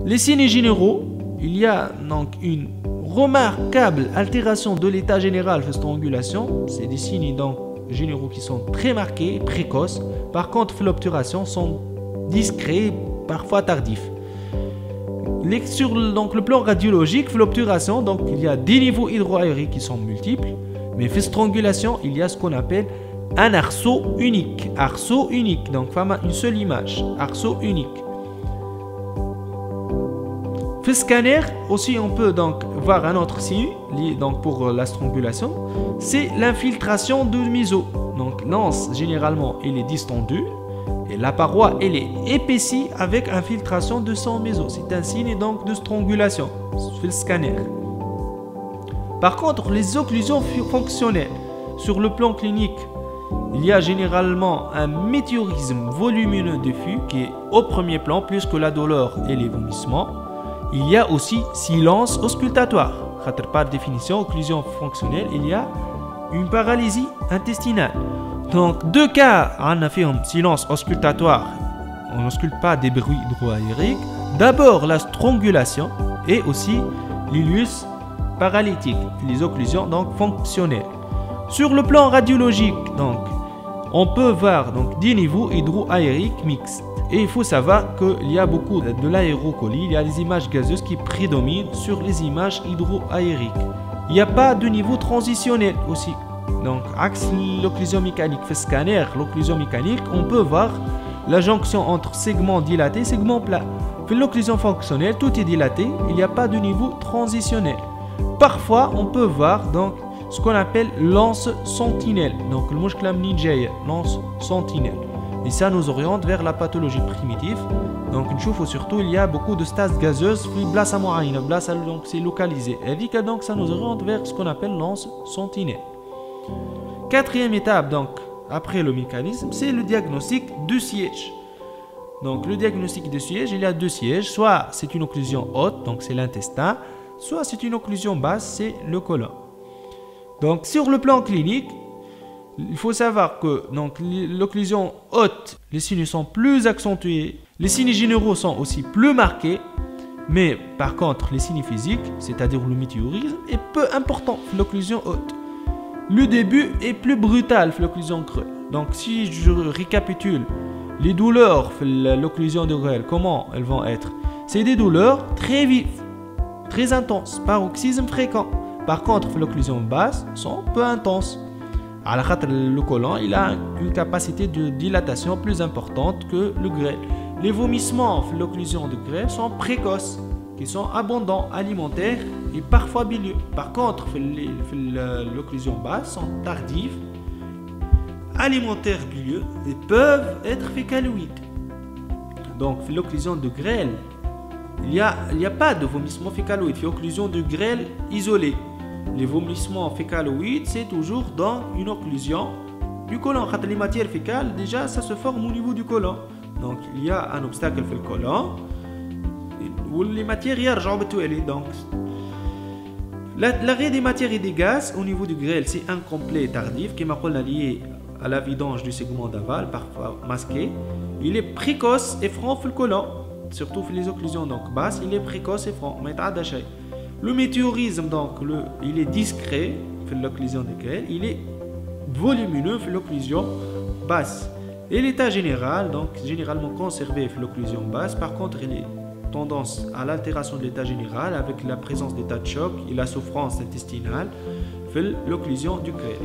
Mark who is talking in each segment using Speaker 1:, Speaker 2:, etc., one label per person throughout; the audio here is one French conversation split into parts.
Speaker 1: Les signes généraux, il y a donc une remarquable altération de l'état général de strangulation. C'est des signes donc généraux qui sont très marqués, précoces. Par contre, l'obturation sont discrets, parfois tardifs. Sur donc, le plan radiologique, l'obturation, donc il y a des niveaux hydroaériques qui sont multiples, mais fait strangulation, il y a ce qu'on appelle un arceau unique. Arceau unique, donc une seule image, arceau unique. Fait scanner, aussi on peut donc voir un autre signe donc pour la strangulation, c'est l'infiltration de méso. Donc l'anse généralement il est distendu et la paroi elle est épaissie avec infiltration de sang méso. C'est un signe donc de strangulation. Fait le scanner. Par contre, les occlusions fonctionnelles sur le plan clinique, il y a généralement un météorisme volumineux diffus qui est au premier plan plus que la douleur et les vomissements. Il y a aussi silence auscultatoire. Par définition, occlusion fonctionnelle, il y a une paralysie intestinale. Donc, deux cas, on a fait un silence auscultatoire. On n'ausculte pas des bruits hydroaériques. D'abord, la strangulation et aussi l'ilus paralytique, les occlusions donc fonctionnelles. Sur le plan radiologique, donc, on peut voir donc des niveaux hydroaériques mixtes. Et il faut savoir qu'il y a beaucoup de l'aérocolie, il y a des images gazeuses qui prédominent sur les images hydroaériques. Il n'y a pas de niveau transitionnel aussi. Donc, axe l'occlusion mécanique, fait scanner l'occlusion mécanique, on peut voir la jonction entre segments dilatés et segments plats. Fait l'occlusion fonctionnelle, tout est dilaté, il n'y a pas de niveau transitionnel. Parfois, on peut voir donc ce qu'on appelle l'anse sentinelle. Donc, le muscle ninja, l'anse sentinelle. Et ça nous oriente vers la pathologie primitive. Donc, une chose surtout, il y a beaucoup de stases gazeuses, donc c'est localisé. Et donc, ça nous oriente vers ce qu'on appelle l'anse sentinelle. Quatrième étape, donc, après le mécanisme, c'est le diagnostic du siège. Donc, le diagnostic du siège, il y a deux sièges. Soit c'est une occlusion haute, donc c'est l'intestin, soit c'est une occlusion basse, c'est le côlon. Donc, sur le plan clinique, il faut savoir que l'occlusion haute, les signes sont plus accentués, les signes généraux sont aussi plus marqués, mais par contre, les signes physiques, c'est-à-dire le météorisme, est peu important pour l'occlusion haute. Le début est plus brutal pour l'occlusion creuse. Donc, si je récapitule les douleurs pour l'occlusion de grêle, comment elles vont être? C'est des douleurs très vives, très intenses, paroxysme fréquent. Par contre, pour l'occlusion basse, sont peu intenses. Le côlon, il a une capacité de dilatation plus importante que le grêle. Les vomissements pour l'occlusion de grêle sont précoces, qui sont abondants, alimentaires et parfois bilieux. Par contre, l'occlusion basse sont tardives, alimentaires bilieux et peuvent être fécaloïdes. Donc, l'occlusion de grêle, il n'y a pas de vomissement fécaloïde, c'est occlusion de grêle isolée. Les vomissements fécaloïdes, c'est toujours dans une occlusion du côlon. Les matières fécales, déjà, ça se forme au niveau du côlon. Donc, il y a un obstacle pour le côlon. Où les matières y arrivent. Donc, l'arrêt des matières et des gaz au niveau du grêle, c'est incomplet et tardif, qui est lié à la vidange du segment d'aval, parfois masqué. Il est précoce et franc pour le côlon. Surtout pour les occlusions donc basses, il est précoce et franc. Le météorisme, donc, il est discret pour l'occlusion de grêle, il est volumineux pour l'occlusion basse. Et l'état général, donc, généralement conservé pour l'occlusion basse, par contre, il est tendance à l'altération de l'état général avec la présence d'état de choc et la souffrance intestinale pour l'occlusion du grêle.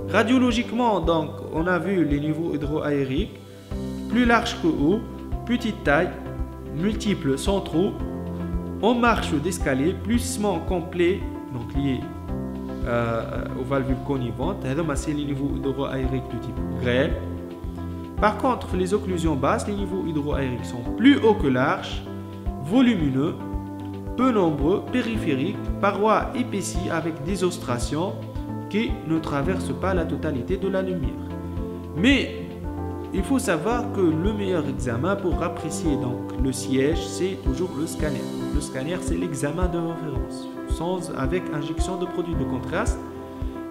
Speaker 1: Radiologiquement, donc, on a vu les niveaux hydroaériques, plus larges que haut, petite taille, multiples centraux, en marche d'escalier, plissement complet, donc lié aux valvules connivantes. C'est les niveaux hydroaériques de type grêle. Par contre, les occlusions basses, les niveaux hydroaériques sont plus hauts que larges, volumineux, peu nombreux, périphériques, parois épaissies avec des ostrations qui ne traversent pas la totalité de la lumière. Mais il faut savoir que le meilleur examen pour apprécier donc le siège, c'est toujours le scanner. Le scanner, c'est l'examen de référence, avec injection de produits de contraste,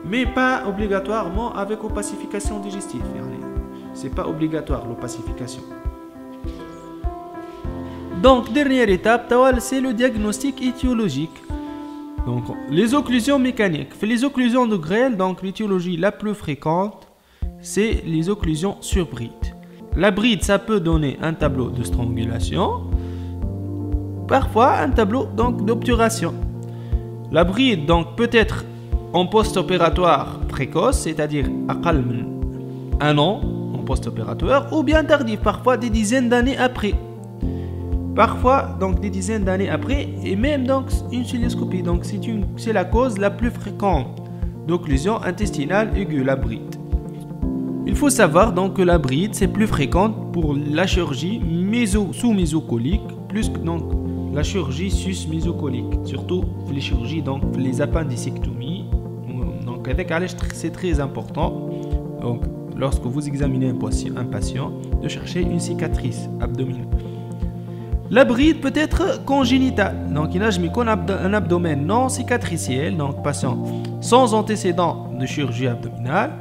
Speaker 1: mais pas obligatoirement avec opacification digestive. C'est pas obligatoire l'opacification. Donc, dernière étape, c'est le diagnostic étiologique. Donc, les occlusions mécaniques. Les occlusions de grêle, donc l'étiologie la plus fréquente, c'est les occlusions sur bride. La bride, ça peut donner un tableau de strangulation, parfois un tableau donc d'obturation. La bride donc peut être en post-opératoire précoce, c'est-à-dire أقل من un an en post-opératoire, ou bien tardif, parfois des dizaines d'années après. Parfois donc des dizaines d'années après, et même donc une cœlioscopie. Donc c'est la cause la plus fréquente d'occlusion intestinale aiguë, la bride. Il faut savoir donc que la bride c'est plus fréquente pour la chirurgie sous-mésocolique, plus que donc la chirurgie sus-mésocolique, surtout les chirurgies donc les appendicectomies. Donc avec c'est très important. Donc lorsque vous examinez un patient, de chercher une cicatrice abdominale. La bride peut être congénitale, donc il a un abdomen non cicatriciel, donc patient sans antécédent de chirurgie abdominale,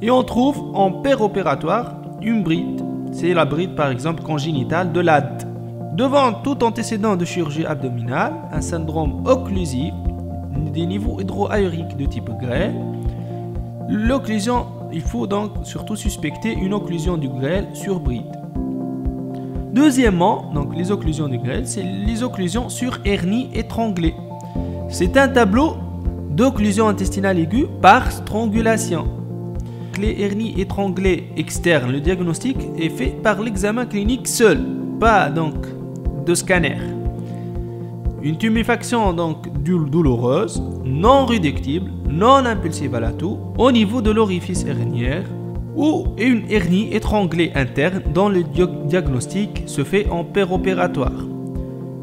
Speaker 1: et on trouve en péropératoire une bride. C'est la bride par exemple congénitale de l'AD. Devant tout antécédent de chirurgie abdominale, un syndrome occlusif, des niveaux hydroaériques de type grêle, l'occlusion, il faut donc surtout suspecter une occlusion du grêle sur bride. Deuxièmement, donc les occlusions du grêle, c'est les occlusions sur hernie étranglée. C'est un tableau d'occlusion intestinale aiguë par strangulation. Les hernies étranglées externes, le diagnostic est fait par l'examen clinique seul, pas donc de scanner. Une tuméfaction donc douloureuse, non réductible, non impulsive à l'atout, au niveau de l'orifice hernière, ou une hernie étranglée interne dont le diagnostic se fait en péropératoire.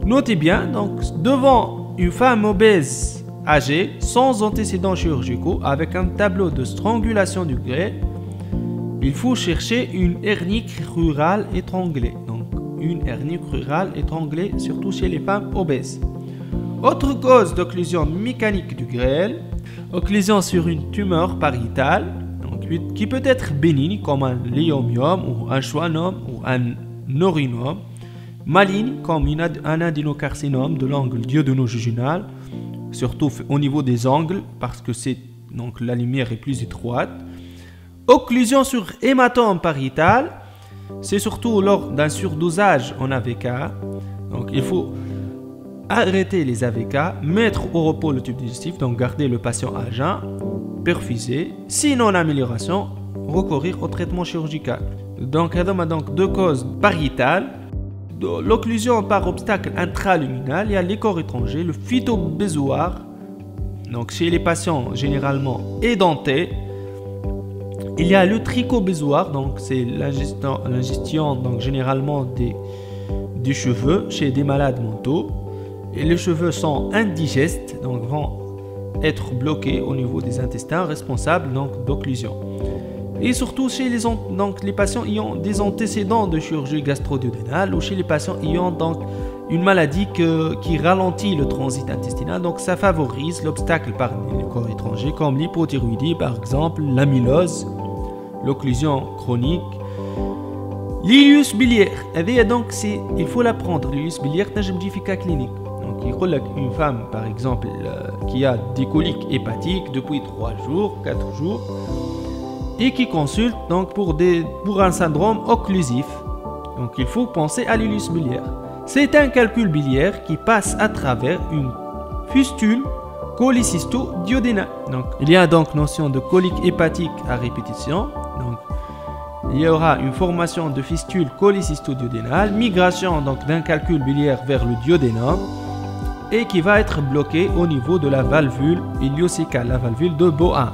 Speaker 1: Notez bien, donc, devant une femme obèse âgée, sans antécédents chirurgicaux, avec un tableau de strangulation du grêle, il faut chercher une hernie crurale étranglée. Donc, une hernie crurale étranglée, surtout chez les femmes obèses. Autre cause d'occlusion mécanique du grêle, occlusion sur une tumeur pariétale, qui peut être bénigne comme un léomiome ou un schwannome ou un neurinome, maligne comme un adénocarcinome de l'angle duodéno-jejunal, surtout au niveau des angles parce que donc la lumière est plus étroite. Occlusion sur hématome pariétal, c'est surtout lors d'un surdosage en AVK. Donc il faut arrêter les AVK, mettre au repos le tube digestif, donc garder le patient à jeun, perfuser, sinon amélioration, recourir au traitement chirurgical. Donc il y a donc deux causes pariétales. L'occlusion par obstacle intraluminal, il y a les corps étrangers, le phytobézoar, donc chez les patients généralement édentés. Il y a le tricobézoar, donc c'est l'ingestion donc généralement des cheveux chez des malades mentaux. Et les cheveux sont indigestes, donc vont être bloqués au niveau des intestins, responsables donc d'occlusion. Et surtout chez les patients ayant des antécédents de chirurgie gastro-duodénale ou chez les patients ayant donc une maladie qui ralentit le transit intestinal, donc ça favorise l'obstacle par les corps étrangers comme l'hypothyroïdie par exemple, l'amylose, l'occlusion chronique. L'ileus biliaire, donc il faut l'apprendre. L'ileus biliaire n'est pas un cas clinique. Donc il y a une femme par exemple qui a des coliques hépatiques depuis 3 jours, 4 jours et qui consulte donc pour un syndrome occlusif. Donc il faut penser à l'ileus biliaire. C'est un calcul biliaire qui passe à travers une fistule cholécysto-duodénale. Donc il y a donc notion de colique hépatique à répétition. Donc il y aura une formation de fistule cholécysto-duodénale, migration donc d'un calcul biliaire vers le duodénum et qui va être bloqué au niveau de la valvule iléocécale, la valvule de Bohin.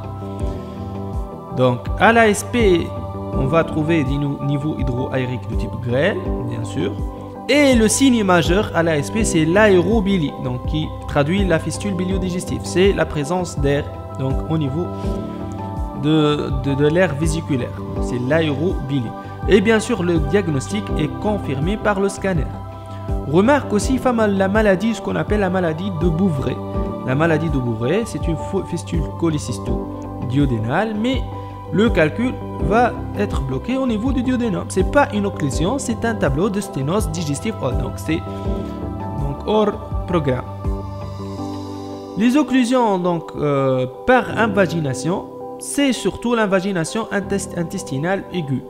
Speaker 1: Donc à l'ASP, on va trouver des niveaux hydroaériques de type grêle, bien sûr. Et le signe majeur à l'ASP, c'est l'aérobilie, donc qui traduit la fistule biliodigestive. C'est la présence d'air, donc au niveau de l'air vésiculaire. C'est l'aérobilie. Et bien sûr, le diagnostic est confirmé par le scanner. Remarque aussi la maladie, ce qu'on appelle la maladie de Bouvray. La maladie de Bouvray, c'est une fistule cholécysto-duodénale, mais le calcul va être bloqué au niveau du duodénum. C'est pas une occlusion, c'est un tableau de sténose digestive. Donc c'est hors programme. Les occlusions donc par invagination, c'est surtout l'invagination intestinale aiguë,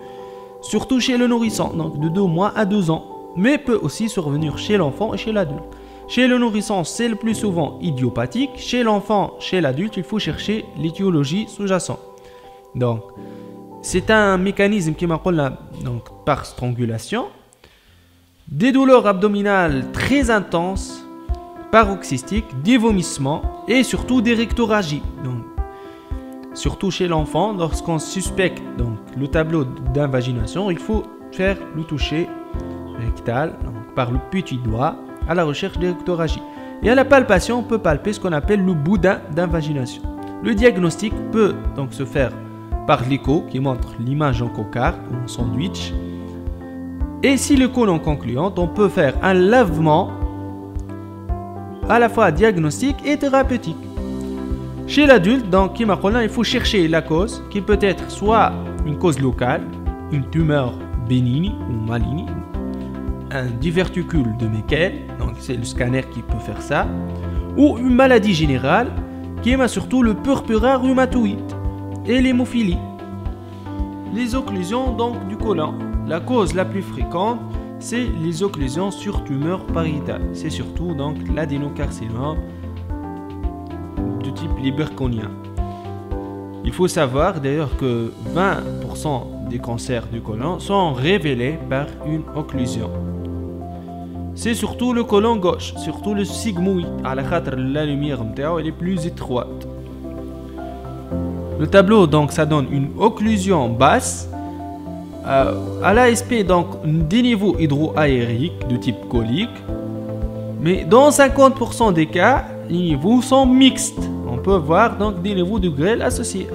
Speaker 1: surtout chez le nourrisson, donc de 2 mois à 2 ans, mais peut aussi survenir chez l'enfant et chez l'adulte. Chez le nourrisson, c'est le plus souvent idiopathique. Chez l'enfant, chez l'adulte, il faut chercher l'étiologie sous-jacente. Donc, c'est un mécanisme qui m'appelle donc par strangulation, des douleurs abdominales très intenses, paroxystiques, des vomissements et surtout des rectorragies. Donc, surtout chez l'enfant, lorsqu'on suspecte donc le tableau d'invagination, il faut faire le toucher rectal donc, par le petit doigt à la recherche des rectorragies. Et à la palpation, on peut palper ce qu'on appelle le boudin d'invagination. Le diagnostic peut donc se faire par l'écho qui montre l'image en cocarde ou en sandwich. Et si le côlon concluante, on peut faire un lavement à la fois diagnostique et thérapeutique. Chez l'adulte, donc, il faut chercher la cause qui peut être soit une cause locale, une tumeur bénigne ou maligne, un diverticule de Meckel, donc c'est le scanner qui peut faire ça, ou une maladie générale qui est surtout le purpura rhumatoïde et l'hémophilie. Les occlusions donc du côlon. La cause la plus fréquente, c'est les occlusions sur tumeur pariétale. C'est surtout donc l'adénocarcinome de type liberconien. Il faut savoir d'ailleurs que 20% des cancers du côlon sont révélés par une occlusion. C'est surtout le côlon gauche, surtout le sigmoïde, à la lumière elle est plus étroite. Le tableau donc ça donne une occlusion basse. À l'ASP donc des niveaux hydroaériques de type colique, mais dans 50% des cas, les niveaux sont mixtes. On peut voir donc des niveaux de grêle associés.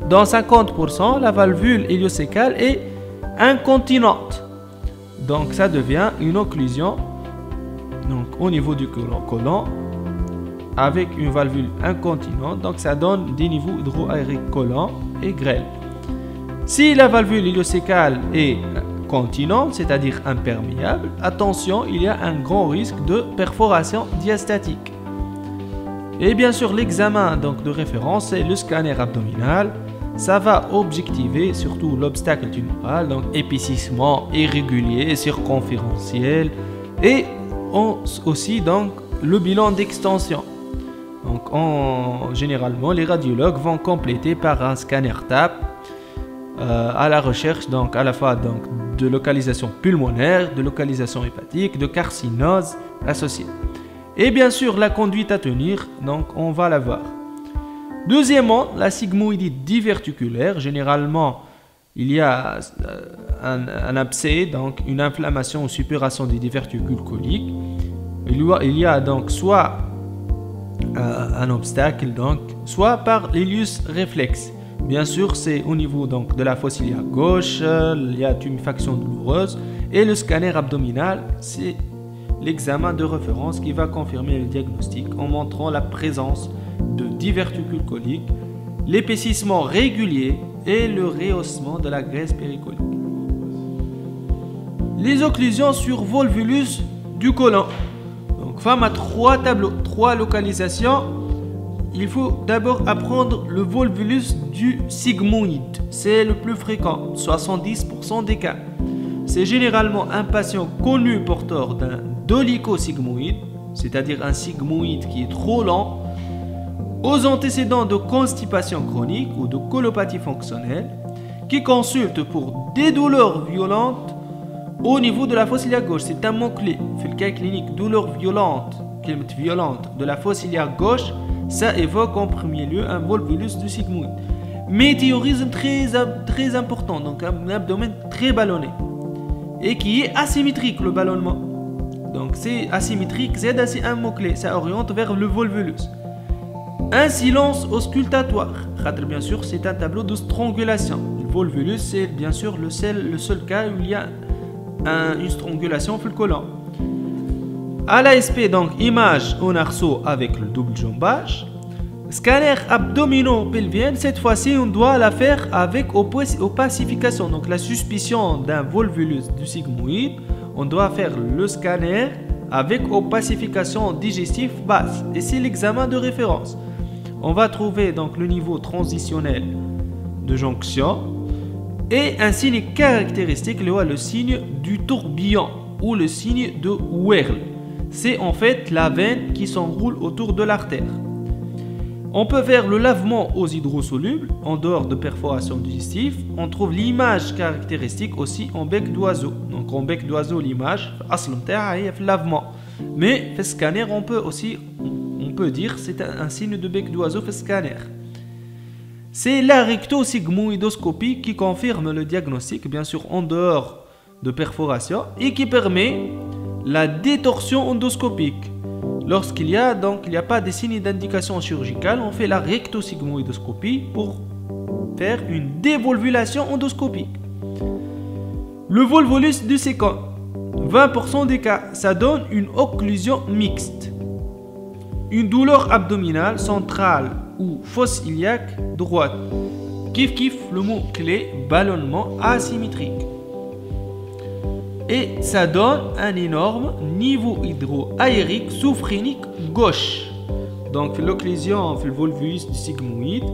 Speaker 1: Dans 50%, la valvule héliocécale est incontinente. Donc ça devient une occlusion donc, au niveau du côlon avec une valvule incontinente. Donc ça donne des niveaux hydroaériques côlon et grêle. Si la valvule héliocécale est continente, c'est-à-dire imperméable, attention, il y a un grand risque de perforation diastatique. Et bien sûr, l'examen donc de référence, c'est le scanner abdominal. Ça va objectiver surtout l'obstacle tumoral, donc épaississement irrégulier, circonférentiel, et aussi donc le bilan d'extension. Donc généralement, les radiologues vont compléter par un scanner TAP à la recherche donc à la fois donc de localisation pulmonaire, de localisation hépatique, de carcinose associée. Et bien sûr, la conduite à tenir, donc on va la voir. Deuxièmement, la sigmoïdite diverticulaire. Généralement, il y a un abcès, donc une inflammation ou suppuration des diverticules coliques. Il y a donc soit un obstacle, donc, soit par l'ilius réflexe. Bien sûr, c'est au niveau donc de la fosse iliaque gauche, il y a tuméfaction douloureuse, et le scanner abdominal, c'est l'examen de référence qui va confirmer le diagnostic en montrant la présence de diverticules coliques, l'épaississement régulier et le rehaussement de la graisse péricolique. Les occlusions sur volvulus du côlon. Donc, femme à 3 tableaux, 3 localisations. Il faut d'abord apprendre le volvulus du sigmoïde. C'est le plus fréquent, 70% des cas. C'est généralement un patient connu porteur d'un dolichosigmoïde, c'est-à-dire un sigmoïde qui est trop lent, aux antécédents de constipation chronique ou de colopathie fonctionnelle, qui consulte pour des douleurs violentes au niveau de la fosse iliaque gauche. C'est un mot-clé. Dans le cas clinique, douleur violente, de la fosse iliaque gauche, ça évoque en premier lieu un volvulus du sigmoïde. Météorisme très important, donc un abdomen très ballonné. Et qui est asymétrique, le ballonnement. Donc c'est asymétrique, c'est un mot-clé, ça oriente vers le volvulus. Un silence auscultatoire. Bien sûr, c'est un tableau de strangulation. Le volvulus, c'est bien sûr le seul cas où il y a une strangulation sur le côlon. À l'ASP, donc, image en arceau avec le double jambage. Scanner abdominopelvien, cette fois-ci, on doit la faire avec opacification. Donc, la suspicion d'un volvulus du sigmoïde, on doit faire le scanner avec opacification digestive basse. Et c'est l'examen de référence. On va trouver donc le niveau transitionnel de jonction et un signe caractéristique, le signe du tourbillon ou le signe de Werle. C'est en fait la veine qui s'enroule autour de l'artère. On peut faire le lavement aux hydrosolubles en dehors de perforation digestive. On trouve l'image caractéristique aussi en bec d'oiseau. Donc en bec d'oiseau, l'image, le lavement. Mais le scanner, on peut dire c'est un signe de bec d'oiseau le scanner. C'est la rectosigmoïdoscopie qui confirme le diagnostic, bien sûr en dehors de perforation, et qui permet la détorsion endoscopique. Lorsqu'il n'y a pas de signes d'indication chirurgicale, on fait la rectosigmoïdoscopie pour faire une dévolvulation endoscopique. Le volvulus du sécom, 20% des cas, ça donne une occlusion mixte. Une douleur abdominale centrale ou fosse iliaque droite. Kif le mot clé, ballonnement asymétrique. Et ça donne un énorme niveau hydroaérique sophrénique gauche. Donc l'occlusion le volvulus du sigmoïde,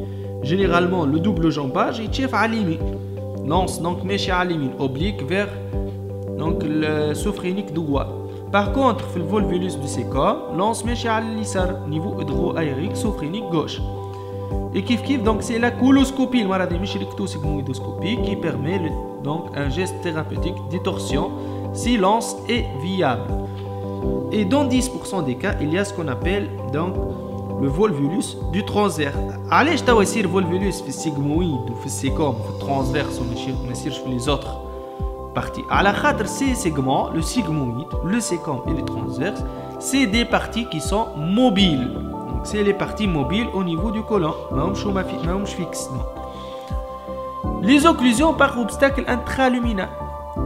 Speaker 1: généralement le double jambage est chef à l'imi. Lance donc méché à l'imi, oblique vers donc le sophrénique droit. Par contre, le volvulus du sécom, lance méché à l'issar, niveau hydroaérique sophrénique gauche. Et kif donc c'est la couloscopie, le qui permet donc un geste thérapeutique de torsion si l'anse est viable. Et dans 10% des cas, il y a ce qu'on appelle donc le volvulus du transverse. Allez, je t'ai dit le volvulus le sigmoïde ou le sécom, le transverse, ou les autres parties. À la khatre, ces segments, le sigmoïde, le sécom et le transverse, c'est des parties qui sont mobiles. C'est les parties mobiles au niveau du côlon, fixe. Les occlusions par obstacle intraluminal.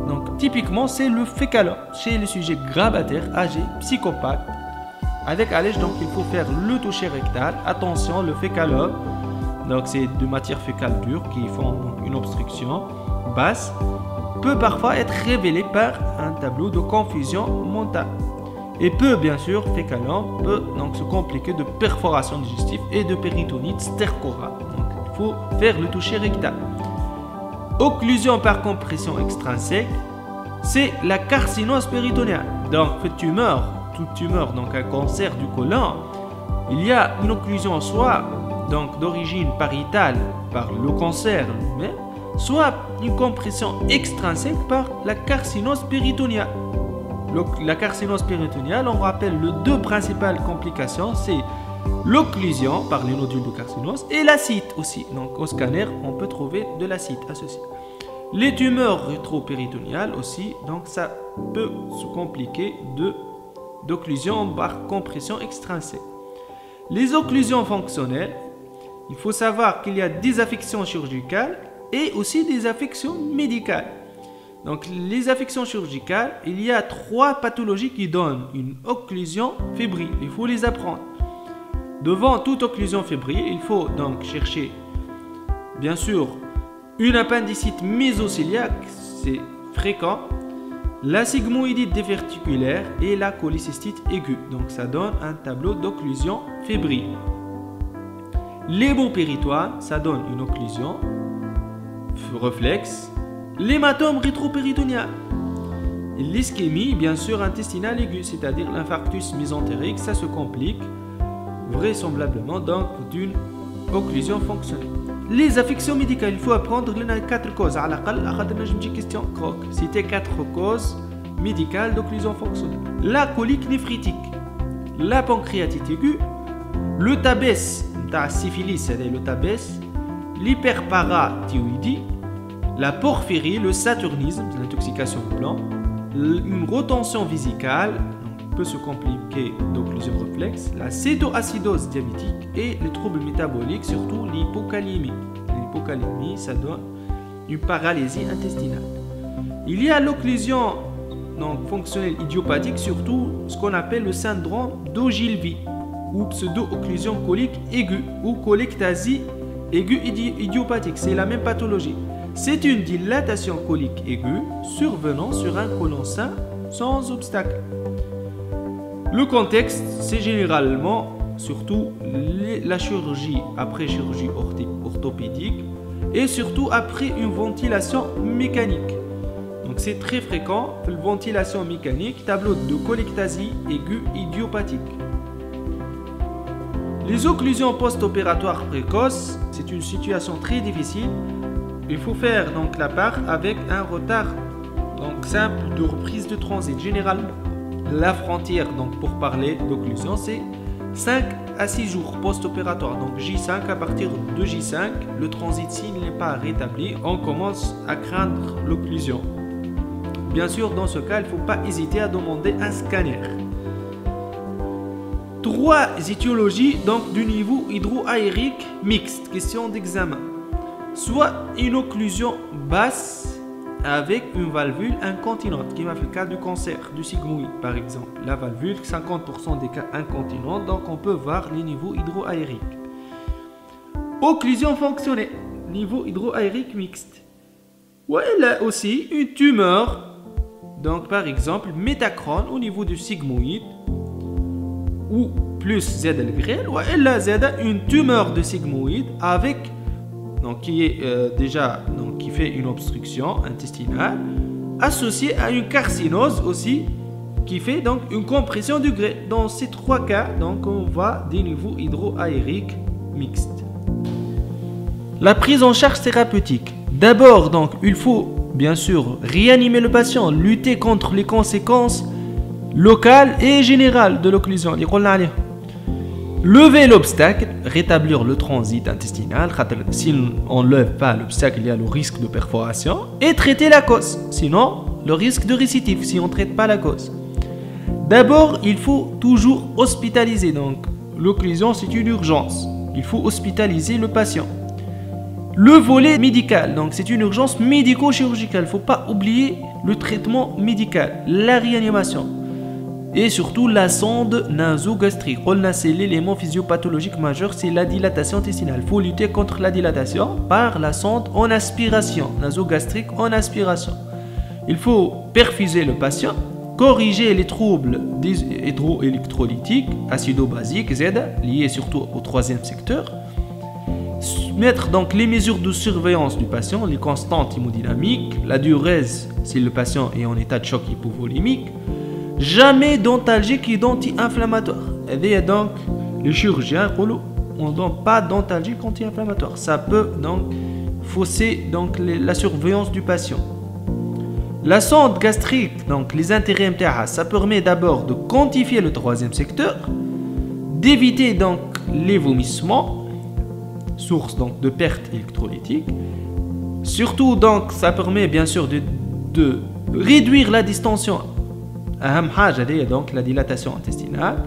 Speaker 1: Donc typiquement c'est le fécalum chez les sujets grabataires, âgés, psychopathes. Avec allège, donc il faut faire le toucher rectal. Attention, le fécalum, donc c'est de matière fécale dure qui font donc une obstruction basse, peut parfois être révélé par un tableau de confusion mentale. Et peut bien sûr, fécalum peut donc se compliquer de perforation digestive et de péritonite stercorale. Donc il faut faire le toucher rectal. Occlusion par compression extrinsèque, c'est la carcinose péritonéale. Donc toute tumeur, donc un cancer du côlon, il y a une occlusion soit donc d'origine pariétale par le cancer lui-même, soit une compression extrinsèque par la carcinose péritonéale. La carcinose péritonéale, on rappelle les deux principales complications, c'est l'occlusion par les nodules de carcinose et l'acide aussi. Donc au scanner, on peut trouver de l'acide associé. Les tumeurs rétropéritonéales aussi, donc ça peut se compliquer d'occlusion par compression extrinsèque. Les occlusions fonctionnelles, il faut savoir qu'il y a des affections chirurgicales et aussi des affections médicales. Donc les affections chirurgicales, il y a 3 pathologies qui donnent une occlusion fébrile. Il faut les apprendre. Devant toute occlusion fébrile, il faut donc chercher, bien sûr, une appendicite mésociliaque, c'est fréquent, la sigmoïdite diverticulaire et la cholécystite aiguë. Donc ça donne un tableau d'occlusion fébrile. L'hémopéritoine, ça donne une occlusion réflexe. L'hématome rétropéritonéal. L'ischémie, bien sûr, intestinale aiguë, c'est-à-dire l'infarctus mésentérique, ça se complique vraisemblablement donc d'une occlusion fonctionnelle. Les affections médicales, il faut apprendre les 4 causes. À l'acal, j'ai une question croque. C'était 4 causes médicales d'occlusion fonctionnelle. La colique néphritique, la pancréatite aiguë, le tabès, la syphilis, c'est-à-dire le tabès, l'hyperparathyroïdie, la porphyrie, le saturnisme, l'intoxication au blanc, une retention vésicale, peut se compliquer d'occlusion réflexe, la cétoacidose diabétique et les troubles métaboliques, surtout l'hypocalémie. L'hypocalémie, ça donne une paralysie intestinale. Il y a l'occlusion fonctionnelle idiopathique, surtout ce qu'on appelle le syndrome d'Ogilvie ou pseudo-occlusion colique aiguë ou colectasie aiguë idiopathique. C'est la même pathologie. C'est une dilatation colique aiguë survenant sur un côlon sain sans obstacle. Le contexte, c'est généralement surtout la chirurgie après chirurgie orthopédique et surtout après une ventilation mécanique. Donc c'est très fréquent, la ventilation mécanique, tableau de colectasie aiguë idiopathique. Les occlusions post-opératoires précoces, c'est une situation très difficile. Il faut faire donc la part avec un retard donc simple de reprise de transit. Généralement, la frontière donc pour parler d'occlusion, c'est 5 à 6 jours post-opératoire. Donc J5, à partir de J5, le transit s'il n'est pas rétabli, on commence à craindre l'occlusion. Bien sûr, dans ce cas, il ne faut pas hésiter à demander un scanner. 3 étiologies donc du niveau hydroaérique mixte, question d'examen. Soit une occlusion basse avec une valvule incontinente, qui va faire le cas du cancer du sigmoïde par exemple. La valvule, 50% des cas incontinents, donc on peut voir les niveaux hydroaériques. Occlusion fonctionnelle, niveau hydroaérique mixte. Ouais, là aussi une tumeur, donc par exemple métachrone au niveau du sigmoïde, ou plus Z LGRL, ou elle Z une tumeur de sigmoïde avec donc qui est déjà donc qui fait une obstruction intestinale associée à une carcinose aussi qui fait donc une compression du grès. Dans ces 3 cas, donc on voit des niveaux hydroaériques mixtes. La prise en charge thérapeutique. D'abord donc il faut bien sûr réanimer le patient, lutter contre les conséquences locales et générales de l'occlusion. Lever l'obstacle, rétablir le transit intestinal. Si on ne lève pas l'obstacle, il y a le risque de perforation. Et traiter la cause, sinon le risque de récidive si on ne traite pas la cause. D'abord, il faut toujours hospitaliser. Donc l'occlusion, c'est une urgence. Il faut hospitaliser le patient. Le volet médical, donc c'est une urgence médico-chirurgicale. Il ne faut pas oublier le traitement médical, la réanimation. Et surtout la sonde nasogastrique. C'est l'élément physiopathologique majeur, c'est la dilatation intestinale. Il faut lutter contre la dilatation par la sonde en aspiration, nasogastrique en aspiration. Il faut perfuser le patient, corriger les troubles hydroélectrolytiques, acido-basiques, Z, liés surtout au 3e secteur. Mettre donc les mesures de surveillance du patient, les constantes hémodynamiques, la diurèse si le patient est en état de choc hypovolémique. Jamais d'antalgique et d'anti-inflammatoire. Et donc, les chirurgiens, on ne donne pas d'antalgique anti-inflammatoire. Ça peut donc fausser donc, la surveillance du patient. La sonde gastrique, donc les intérêts MTA, ça permet d'abord de quantifier le 3e secteur, d'éviter donc les vomissements, source donc de perte électrolytique. Surtout donc, ça permet bien sûr de réduire la distension. Donc la dilatation intestinale,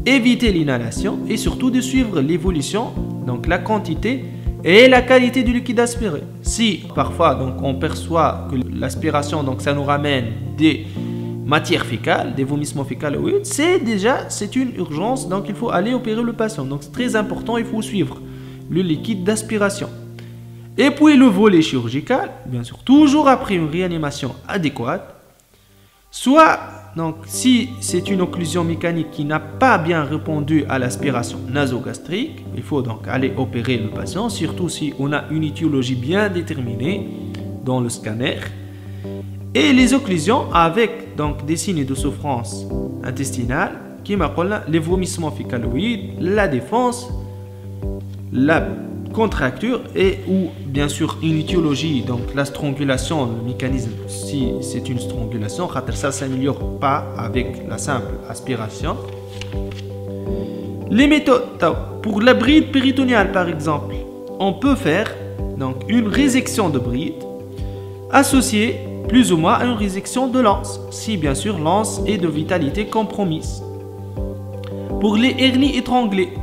Speaker 1: éviter l'inhalation et surtout de suivre l'évolution, donc la quantité et la qualité du liquide aspiré. Si parfois donc on perçoit que l'aspiration donc ça nous ramène des matières fécales, des vomissements fécaloïdes, c'est une urgence, donc il faut aller opérer le patient. Donc c'est très important, il faut suivre le liquide d'aspiration. Et puis le volet chirurgical, bien sûr, toujours après une réanimation adéquate. Soit, donc, si c'est une occlusion mécanique qui n'a pas bien répondu à l'aspiration nasogastrique, il faut donc aller opérer le patient, surtout si on a une étiologie bien déterminée dans le scanner. Et les occlusions avec donc, des signes de souffrance intestinale, qui m'appellent les vomissements fécaloïdes, la défense, la contracture et ou bien sûr une étiologie, donc la strangulation, le mécanisme, si c'est une strangulation, ça ne s'améliore pas avec la simple aspiration. Les méthodes, pour la bride péritoniale par exemple, on peut faire donc une résection de bride associée plus ou moins à une résection de l'anse, si bien sûr l'anse est de vitalité compromise. Pour les hernies étranglées,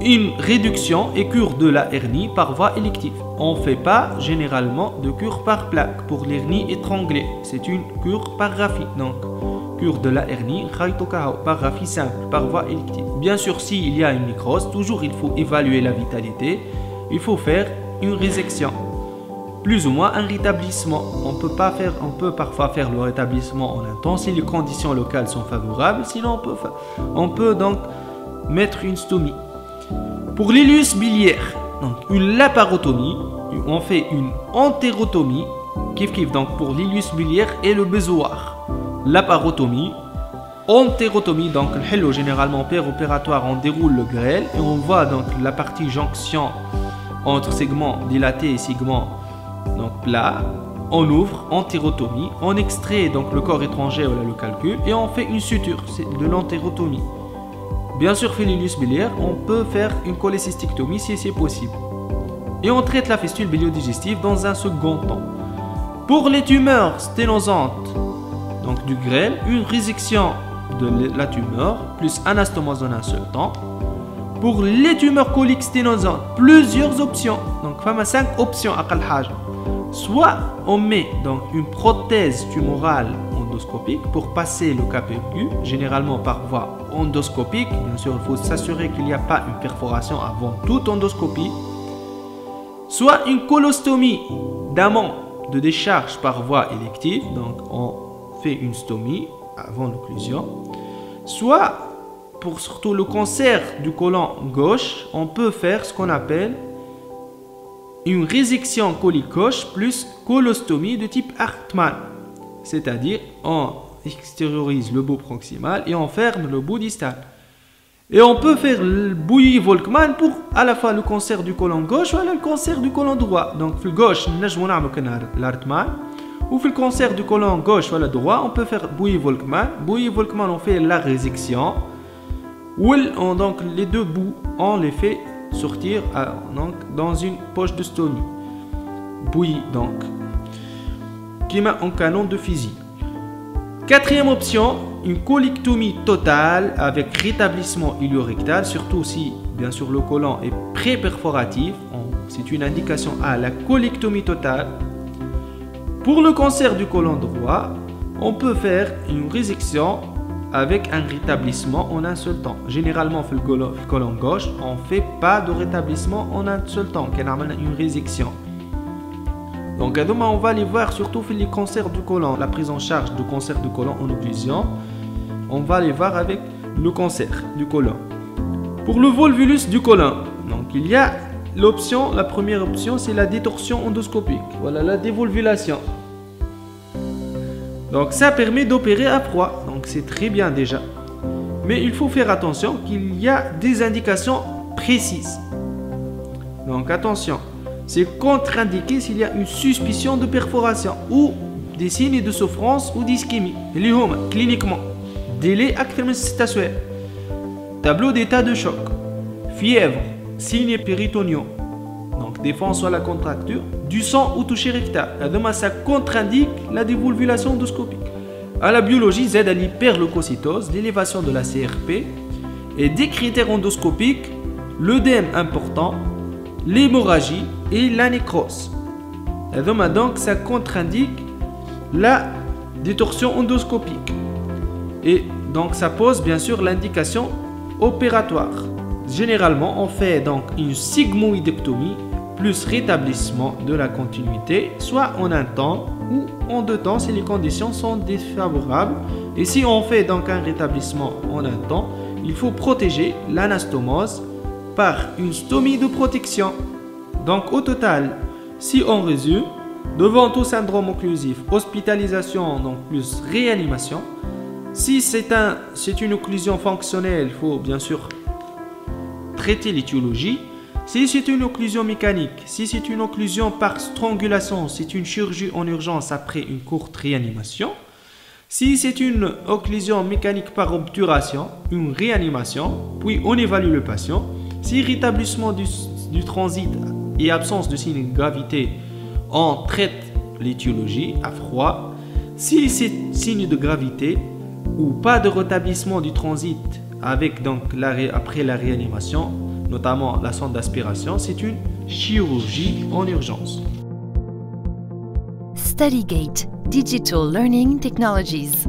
Speaker 1: une réduction et cure de la hernie par voie élective. On ne fait pas généralement de cure par plaque pour l'hernie étranglée. C'est une cure par graphie. Donc, cure de la hernie par graphie simple, par voie élective. Bien sûr, s'il y a une nécrose, toujours il faut évaluer la vitalité. Il faut faire une résection. Plus ou moins un rétablissement. On peut parfois faire le rétablissement en un temps si les conditions locales sont favorables. Sinon, on peut donc mettre une stomie. Pour l'ilus biliaire, donc une laparotomie, on fait une entérotomie, kif donc pour l'ilus biliaire et le besoar. Laparotomie, entérotomie, donc le généralement opératoire, on déroule le grêle et on voit donc la partie jonction entre segments dilatés et segments donc plat. On ouvre, entérotomie, on extrait donc le corps étranger, voilà le calcul, et on fait une suture, c'est de l'entérotomie. Bien sûr, l'ilus biliaire, on peut faire une cholécystictomie si c'est possible. Et on traite la fistule biliodigestive dans un second temps. Pour les tumeurs sténosantes, donc du grêle, une résection de la tumeur plus anastomose en un seul temps. Pour les tumeurs coliques sténosantes, plusieurs options. Donc, il y a 5 options à Kalhaj. Soit on met donc une prothèse tumorale endoscopique pour passer le KPU, généralement par voie endoscopique. Bien sûr, il faut s'assurer qu'il n'y a pas une perforation avant toute endoscopie. Soit une colostomie d'amont de décharge par voie élective, donc on fait une stomie avant l'occlusion. Soit, pour surtout le cancer du côlon gauche, on peut faire ce qu'on appelle une résection colique gauche plus colostomie de type Hartmann. C'est-à-dire, on extériorise le bout proximal et on ferme le bout distal. Et on peut faire le Bouilly-Volkmann pour à la fois le cancer du côlon gauche ou le cancer du côlon droit. Donc, le gauche, on peut faire l'Hartmann. Ou le cancer du côlon gauche ou le droit, on peut faire Bouilly-Volkmann. Bouilly-Volkmann, on fait la résection. Ou donc, les deux bouts, on les fait sortir donc, dans une poche de stomie. Bouillie, donc, qui met en canon de physique. Quatrième option, une colictomie totale avec rétablissement iliorectal, surtout si, bien sûr, le côlon est pré-perforatif. C'est une indication à la colictomie totale. Pour le cancer du côlon droit, on peut faire une résection avec un rétablissement en un seul temps. Généralement, pour le côlon gauche, on ne fait pas de rétablissement en un seul temps, qu'on a une résection. Donc, on va les voir surtout pour les cancers du côlon, la prise en charge du cancer du côlon en occlusion. On va les voir avec le cancer du côlon. Pour le volvulus du côlon, donc il y a l'option, la première option, c'est la détorsion endoscopique. Voilà la dévolvulation. Donc, ça permet d'opérer à froid. Donc, c'est très bien déjà. Mais il faut faire attention qu'il y a des indications précises. Donc, attention. C'est contre-indiqué s'il y a une suspicion de perforation ou des signes de souffrance ou d'ischémie. Cliniquement, délai actérmicitatoire, tableau d'état de choc, fièvre, signes péritoniaux, donc défense à la contracture, du sang ou toucher rectal. Ça contre-indique la dévolvulation endoscopique. À la biologie, Z à l'hyperleucocytose, l'élévation de la CRP et des critères endoscopiques, l'œdème important, l'hémorragie et la nécrose. Donc, ça contre-indique la détorsion endoscopique. Et donc, ça pose bien sûr l'indication opératoire. Généralement, on fait donc une sigmoïdectomie plus rétablissement de la continuité, soit en un temps ou en deux temps si les conditions sont défavorables. Et si on fait donc un rétablissement en un temps, il faut protéger l'anastomose par une stomie de protection. Donc au total, si on résume, devant tout syndrome occlusif, hospitalisation, donc plus réanimation. Si c'est une occlusion fonctionnelle, il faut bien sûr traiter l'étiologie. Si c'est une occlusion mécanique, si c'est une occlusion par strangulation, c'est une chirurgie en urgence après une courte réanimation. Si c'est une occlusion mécanique par obturation, une réanimation, puis on évalue le patient. Si rétablissement du transit et absence de signe de gravité, on traite l'étiologie à froid. Si c'est signe de gravité ou pas de rétablissement du transit avec donc après la réanimation, notamment la sonde d'aspiration, c'est une chirurgie en urgence.
Speaker 2: StudyGate, Digital Learning Technologies.